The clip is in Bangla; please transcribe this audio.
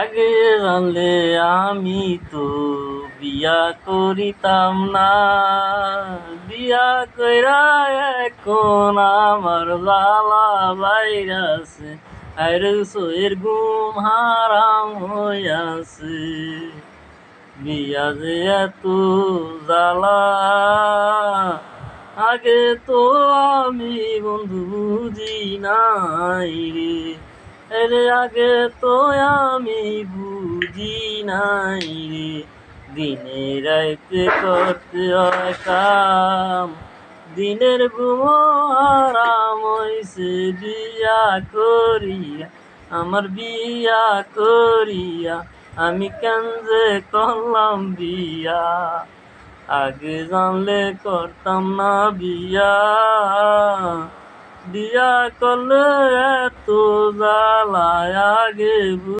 আগে জানলে আমি তো বিয়া করিতাম না। বিয়া কইরা এখন আমার জ্বালা বাইরাছে, আর সইয়ের ঘুম হারাম হইয়াছে। বিয়া যে এত জ্বালা, আগে তো আমি বন্ধু বুঝি নাই রে। আরে আগে তো আমি বুঝি নাই রে। দিনে রাইতে করতে হয় কাম, দিনের ঘুমো হারাম হইছে। বিয়া করিয়া, আমার বিয়া করিয়া আমি কেন যে করলাম বিয়া। আগে জানলে করতাম না বিয়া, বিয়া করলে এত জ্বালায় আগে